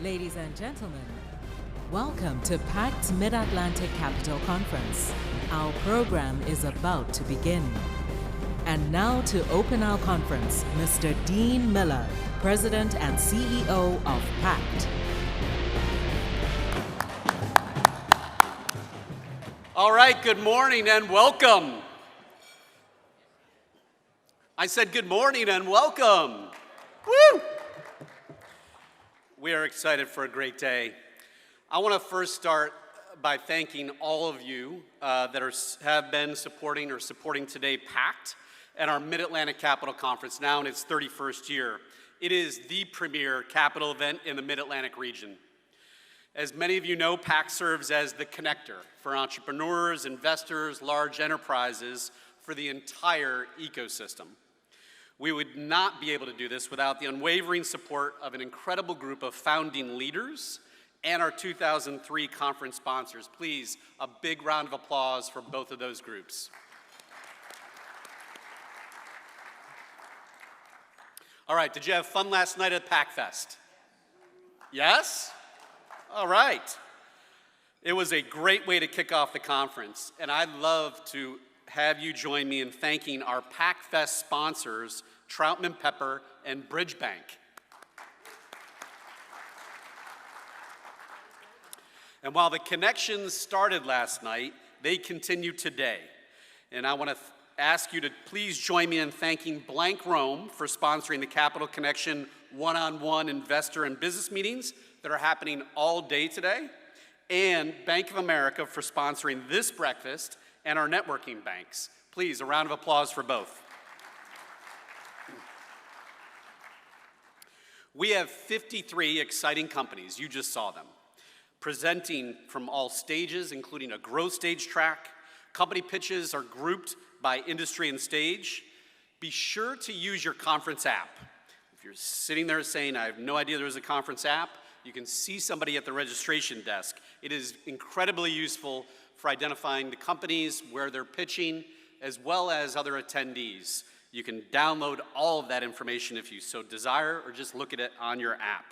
Ladies and gentlemen, welcome to PACT's Mid-Atlantic Capital Conference. Our program is about to begin. And now to open our conference, Mr. Dean Miller, President and CEO of PACT. All right, good morning and welcome. I said good morning and welcome. Woo! We are excited for a great day. I want to first start by thanking all of you that have been supporting today PACT and our Mid-Atlantic Capital Conference, now in its 31st year. It is the premier capital event in the Mid-Atlantic region. As many of you know, PACT serves as the connector for entrepreneurs, investors, large enterprises for the entire ecosystem. We would not be able to do this without the unwavering support of an incredible group of founding leaders and our 2003 conference sponsors. Please, a big round of applause for both of those groups. All right, did you have fun last night at PACT Fest? Yes? All right. It was a great way to kick off the conference, and I'd love to have you join me in thanking our PACT Fest sponsors, Troutman Pepper and Bridgebank. And while the connections started last night, they continue today. And I want to ask you to please join me in thanking Blank Rome for sponsoring the Capital Connection one-on-one investor and business meetings that are happening all day today, and Bank of America for sponsoring this breakfast and our networking banks. Please, a round of applause for both. We have 53 exciting companies, you just saw them, presenting from all stages, including a growth stage track. Company pitches are grouped by industry and stage. Be sure to use your conference app. If you're sitting there saying, I have no idea there's a conference app, you can see somebody at the registration desk. It is incredibly useful for identifying the companies, where they're pitching, as well as other attendees. You can download all of that information if you so desire, or just look at it on your app.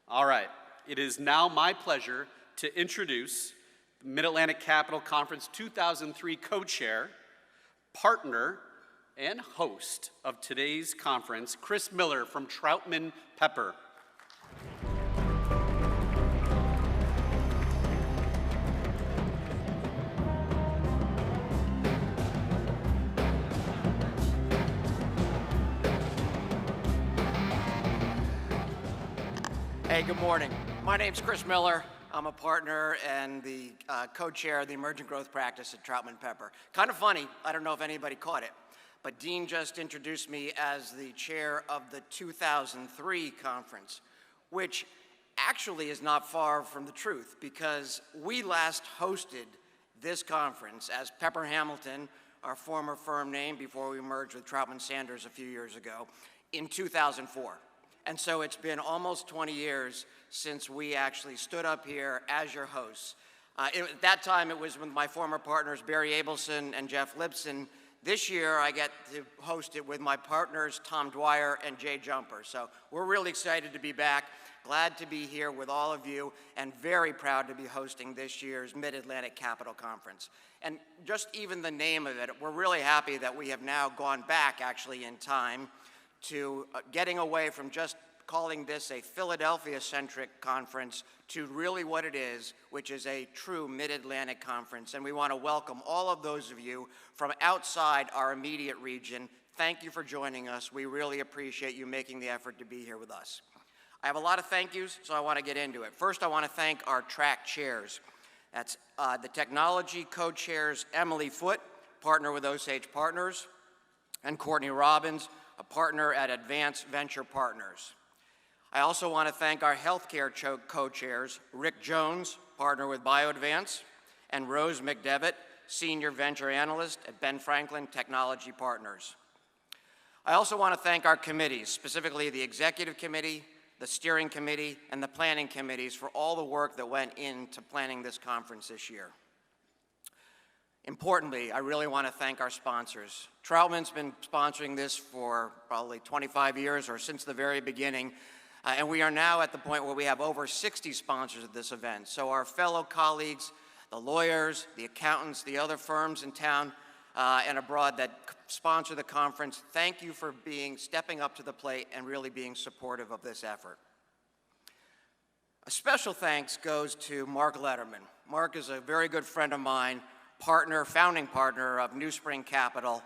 All right, it is now my pleasure to introduce the Mid-Atlantic Capital Conference 2003 co-chair, partner, and host of today's conference, Chris Miller from Troutman Pepper. Hey, good morning. My name's Chris Miller. I'm a partner and the co-chair of the Emerging Growth Practice at Troutman Pepper. Kind of funny, I don't know if anybody caught it, but Dean just introduced me as the chair of the 2003 conference, which actually is not far from the truth, because we last hosted this conference as Pepper Hamilton, our former firm name before we merged with Troutman Sanders a few years ago, in 2004. And so it's been almost 20 years since we actually stood up here as your hosts. At that time, it was with my former partners, Barry Abelson and Jeff Lipson. This year, I get to host it with my partners, Tom Dwyer and Jay Jumper. So we're really excited to be back, glad to be here with all of you, and very proud to be hosting this year's Mid-Atlantic Capital Conference. And just even the name of it, we're really happy that we have now gone back actually in time to getting away from just calling this a Philadelphia-centric conference to really what it is, which is a true Mid-Atlantic conference. And we want to welcome all of those of you from outside our immediate region. Thank you for joining us. We really appreciate you making the effort to be here with us. I have a lot of thank yous, so I want to get into it. First, I want to thank our track chairs. That's the technology co-chairs, Emily Foote, partner with Osage Partners, and Courtney Robbins, a partner at Advanced Venture Partners. I also want to thank our healthcare co-chairs, Rick Jones, partner with BioAdvance, and Rose McDevitt, senior venture analyst at Ben Franklin Technology Partners. I also want to thank our committees, specifically the executive committee, the steering committee, and the planning committees for all the work that went into planning this conference this year. Importantly, I really want to thank our sponsors. Troutman's been sponsoring this for probably 25 years, or since the very beginning. And we are now at the point where we have over 60 sponsors of this event. So our fellow colleagues, the lawyers, the accountants, the other firms in town and abroad that sponsor the conference, thank you for stepping up to the plate and really being supportive of this effort. A special thanks goes to Mark Letterman. Mark is a very good friend of mine, founding partner of New Spring Capital.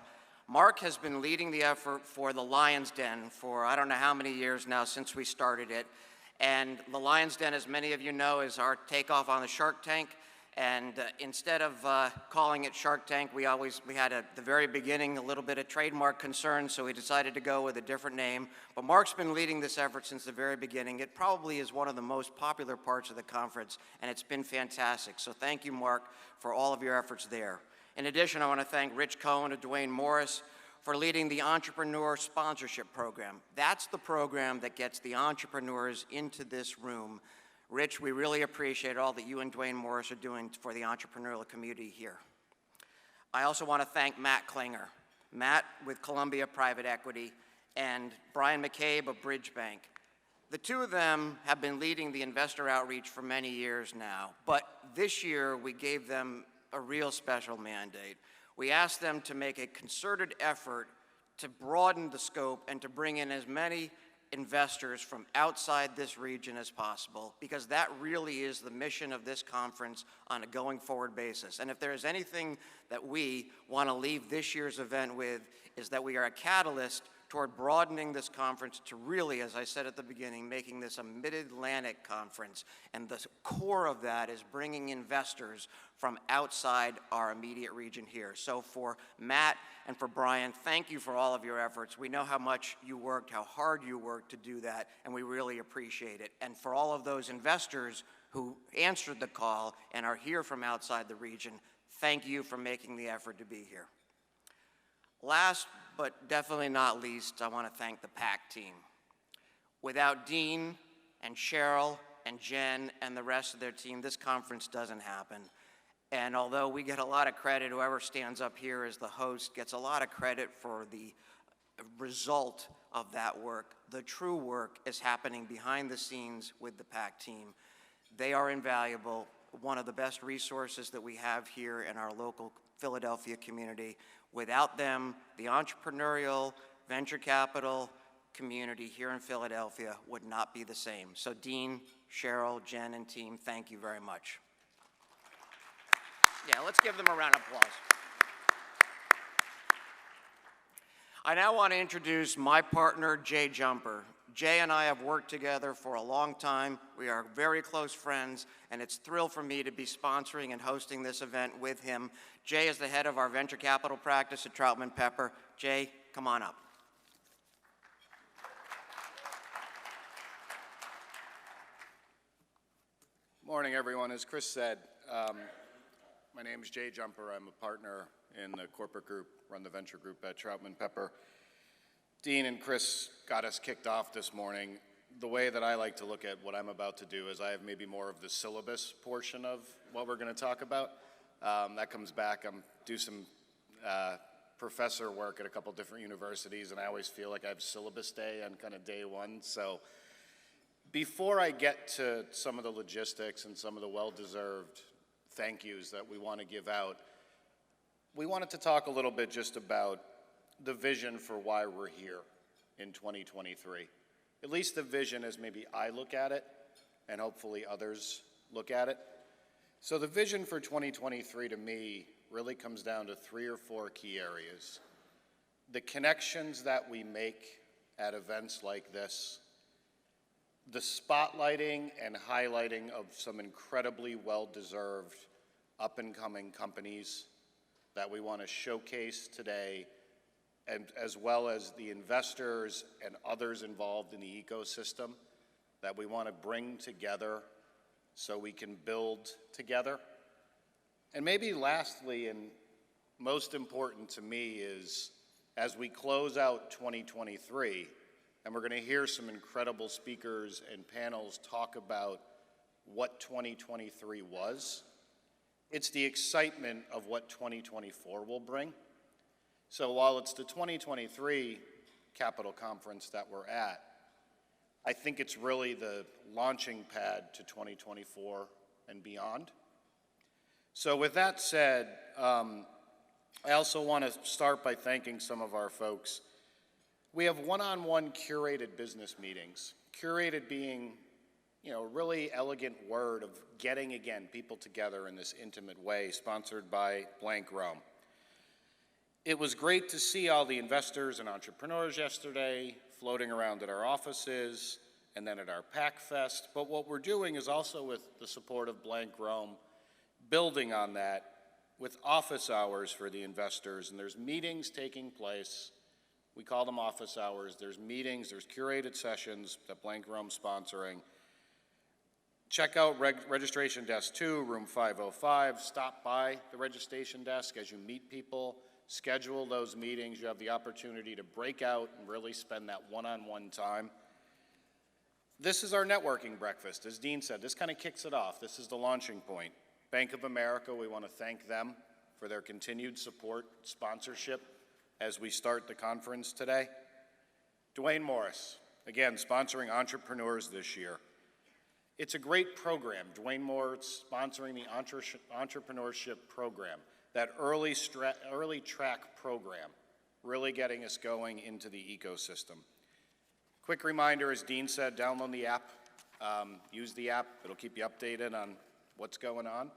Mark has been leading the effort for the Lion's Den for I don't know how many years now since we started it. And the Lion's Den, as many of you know, is our takeoff on the Shark Tank. And instead of calling it Shark Tank, we had at the very beginning a little bit of trademark concern, so we decided to go with a different name. But Mark's been leading this effort since the very beginning. It probably is one of the most popular parts of the conference, and it's been fantastic. So thank you, Mark, for all of your efforts there. In addition, I want to thank Rich Cohen and Dwayne Morris for leading the Entrepreneur Sponsorship Program. That's the program that gets the entrepreneurs into this room. Rich, we really appreciate all that you and Dwayne Morris are doing for the entrepreneurial community here. I also want to thank Matt Klinger. Matt with Columbia Private Equity and Brian McCabe of Bridge Bank. The two of them have been leading the investor outreach for many years now, but this year we gave them a real special mandate. We asked them to make a concerted effort to broaden the scope and to bring in as many investors from outside this region as possible, because that really is the mission of this conference on a going forward basis. And if there is anything that we want to leave this year's event with, is that we are a catalyst toward broadening this conference to really, as I said at the beginning, making this a Mid-Atlantic conference. And the core of that is bringing investors from outside our immediate region here. So for Matt and for Brian, thank you for all of your efforts. We know how much you worked, how hard you worked to do that, and we really appreciate it. And for all of those investors who answered the call and are here from outside the region, thank you for making the effort to be here. Last but definitely not least, I want to thank the PACT team. Without Dean and Cheryl and Jen and the rest of their team, this conference doesn't happen. And although we get a lot of credit, whoever stands up here as the host gets a lot of credit for the result of that work. The true work is happening behind the scenes with the PACT team. They are invaluable, one of the best resources that we have here in our local Philadelphia community. Without them, the entrepreneurial venture capital community here in Philadelphia would not be the same. So Dean, Cheryl, Jen, and team, thank you very much. Yeah, let's give them a round of applause. I now want to introduce my partner, Jay Jumper. Jay and I have worked together for a long time. We are very close friends, and it's a thrill for me to be sponsoring and hosting this event with him. Jay is the head of our venture capital practice at Troutman Pepper. Jay, come on up. Morning, everyone. As Chris said, my name is Jay Jumper. I'm a partner in the corporate group, run the venture group at Troutman Pepper. Dean and Chris got us kicked off this morning. The way that I like to look at what I'm about to do is I have maybe more of the syllabus portion of what we're going to talk about. That comes back. I'm do some professor work at a couple different universities, and I always feel like I have syllabus day on kind of day one. So before I get to some of the logistics and some of the well-deserved thank yous that we want to give out, we wanted to talk a little bit just about the vision for why we're here in 2023. At least the vision as maybe I look at it, and hopefully others look at it. So the vision for 2023 to me really comes down to 3 or 4 key areas. The connections that we make at events like this, the spotlighting and highlighting of some incredibly well-deserved up-and-coming companies that we want to showcase today, and as well as the investors and others involved in the ecosystem that we want to bring together so we can build together. And maybe lastly, and most important to me, is as we close out 2023, and we're going to hear some incredible speakers and panels talk about what 2023 was, it's the excitement of what 2024 will bring. So while it's the 2023 Capital Conference that we're at, I think it's really the launching pad to 2024 and beyond. So with that said, I also want to start by thanking some of our folks. We have one-on-one curated business meetings. Curated being, a really elegant word of getting, again, people together in this intimate way, sponsored by Blank Rome. It was great to see all the investors and entrepreneurs yesterday floating around at our offices and then at our PACT Fest. But what we're doing is also, with the support of Blank Rome, building on that with office hours for the investors. And there's meetings taking place. We call them office hours. There's meetings, there's curated sessions that Blank Rome's sponsoring. Check out registration desk 2, room 505. Stop by the registration desk as you meet people. Schedule those meetings. You have the opportunity to break out and really spend that one-on-one time. This is our networking breakfast. As Dean said, this kind of kicks it off. This is the launching point. Bank of America, we want to thank them for their continued support, sponsorship as we start the conference today. Dwayne Morris, again, sponsoring entrepreneurs this year. It's a great program. Dwayne Morris sponsoring the entrepreneurship program, that early track program, really getting us going into the ecosystem. Quick reminder, as Dean said, download the app, use the app. It'll keep you updated on what's going on.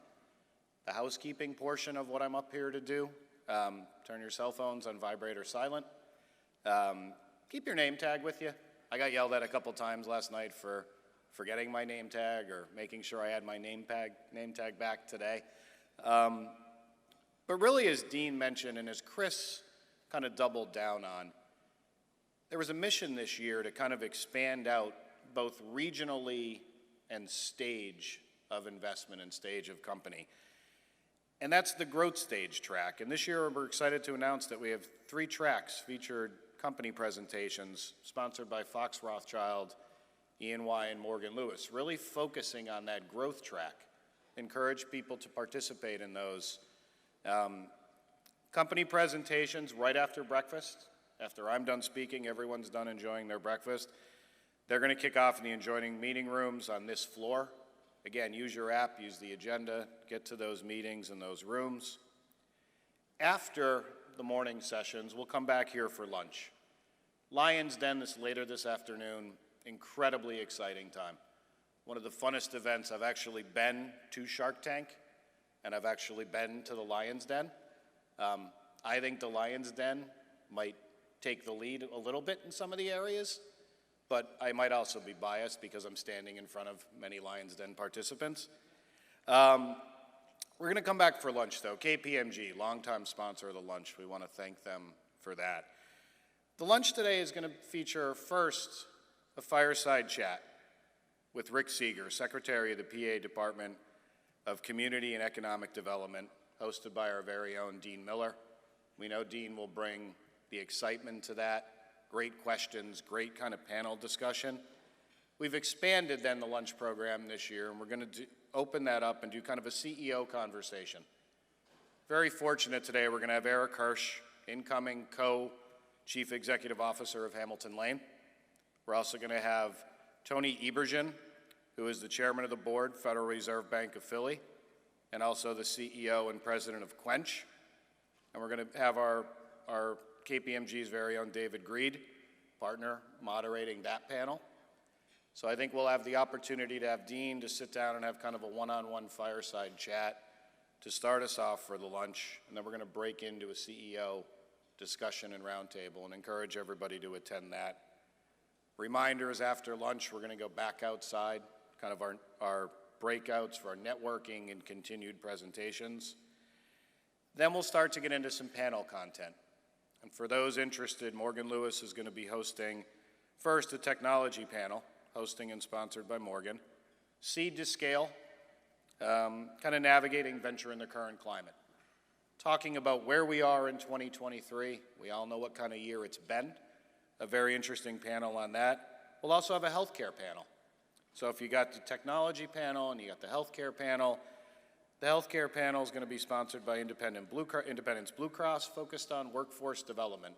The housekeeping portion of what I'm up here to do, turn your cell phones on vibrate or silent. Keep your name tag with you. I got yelled at a couple times last night for forgetting my name tag or making sure I had my name tag back today. But really, as Dean mentioned and as Chris kind of doubled down on, there was a mission this year to kind of expand out both regionally and stage of investment and stage of company. And that's the growth stage track. And this year we're excited to announce that we have 3 tracks featured company presentations sponsored by Fox Rothschild, E&Y, and Morgan Lewis, really focusing on that growth track. Encourage people to participate in those. Company presentations right after breakfast. After I'm done speaking, everyone's done enjoying their breakfast. They're going to kick off in the adjoining meeting rooms on this floor. Again, use your app, use the agenda, get to those meetings in those rooms. After the morning sessions, we'll come back here for lunch. Lion's Den later this afternoon, incredibly exciting time. One of the funnest events. I've actually been to Shark Tank, and I've actually been to the Lion's Den. I think the Lion's Den might take the lead a little bit in some of the areas, but I might also be biased because I'm standing in front of many Lion's Den participants. We're going to come back for lunch, though. KPMG, longtime sponsor of the lunch. We want to thank them for that. The lunch today is going to feature first a fireside chat with Rick Seeger, Secretary of the PA Department of Community and Economic Development, hosted by our very own Dean Miller. We know Dean will bring the excitement to that. Great questions, great kind of panel discussion. We've expanded then the lunch program this year, and we're going to open that up and do kind of a CEO conversation. Very fortunate today, we're going to have Eric Hirsch, incoming co-chief executive officer of Hamilton Lane. We're also going to have Tony Ebergen, who is the chairman of the board, Federal Reserve Bank of Philly, and also the CEO and president of Quench. And we're going to have our KPMG's very own David Greed, partner, moderating that panel. So I think we'll have the opportunity to have Dean to sit down and have kind of a one-on-one fireside chat to start us off for the lunch, and then we're going to break into a CEO discussion and roundtable and encourage everybody to attend that. Reminders after lunch, we're going to go back outside, kind of our breakouts for our networking and continued presentations. Then we'll start to get into some panel content. And for those interested, Morgan Lewis is going to be hosting first a technology panel, hosting and sponsored by Morgan, Seed to Scale, kind of navigating venture in the current climate. Talking about where we are in 2023. We all know what kind of year it's been. A very interesting panel on that. We'll also have a healthcare panel. So if you got the technology panel and you got the healthcare panel, the healthcare panel is going to be sponsored by Independence Blue Cross, focused on workforce development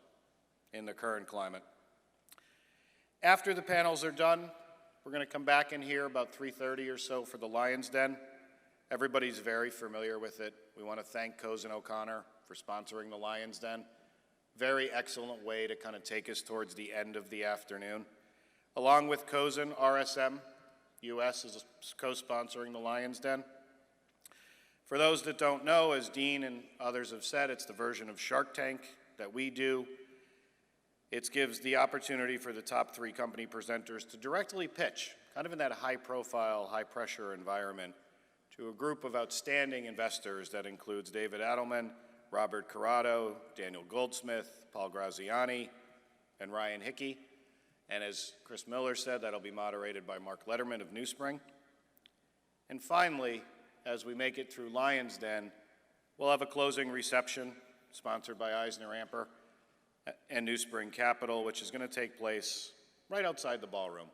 in the current climate. After the panels are done, We're going to come back in here about 3:30 or so for the Lion's Den. Everybody's very familiar with it. We want to thank Cozen O'Connor for sponsoring the Lion's Den. Very excellent way to kind of take us towards the end of the afternoon. Along with Cozen, RSM US is co-sponsoring the Lion's Den. For those that don't know, as Dean and others have said, it's the version of Shark Tank that we do. It gives the opportunity for the top 3 company presenters to directly pitch, kind of in that high-profile, high-pressure environment, to a group of outstanding investors that includes David Adelman, Robert Corrado, Daniel Goldsmith, Paul Graziani, and Ryan Hickey. And as Chris Miller said, that'll be moderated by Mark Letterman of NewSpring. And finally, as we make it through Lion's Den, we'll have a closing reception sponsored by Eisner Amper and NewSpring Capital, which is going to take place right outside the ballroom.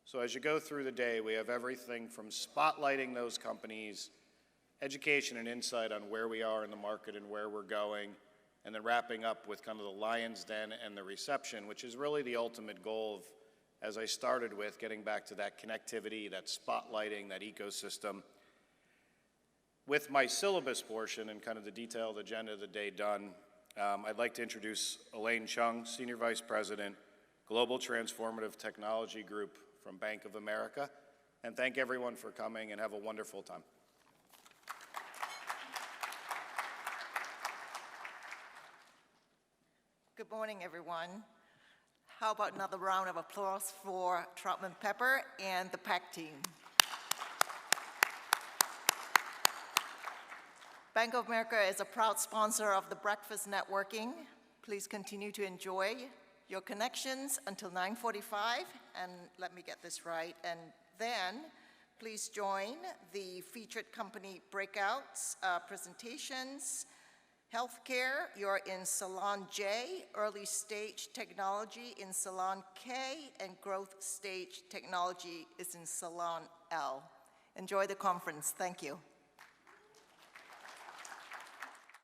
So as you go through the day, we have everything from spotlighting those companies, education and insight on where we are in the market and where we're going, and then wrapping up with kind of the Lion's Den and the reception, which is really the ultimate goal of, as I started with, getting back to that connectivity, that spotlighting, that ecosystem. With my syllabus portion and kind of the detailed agenda of the day done, I'd like to introduce Elaine Chung, Senior Vice President, Global Transformative Technology Group from Bank of America, and thank everyone for coming and have a wonderful time. Good morning, everyone. How about another round of applause for Troutman Pepper and the PACT team? Bank of America is a proud sponsor of the Breakfast Networking. Please continue to enjoy your connections until 9:45, and let me get this right, and then please join the featured company breakouts, presentations. Healthcare, you're in Salon J, early stage technology in Salon K, and growth stage technology is in Salon L. Enjoy the conference. Thank you.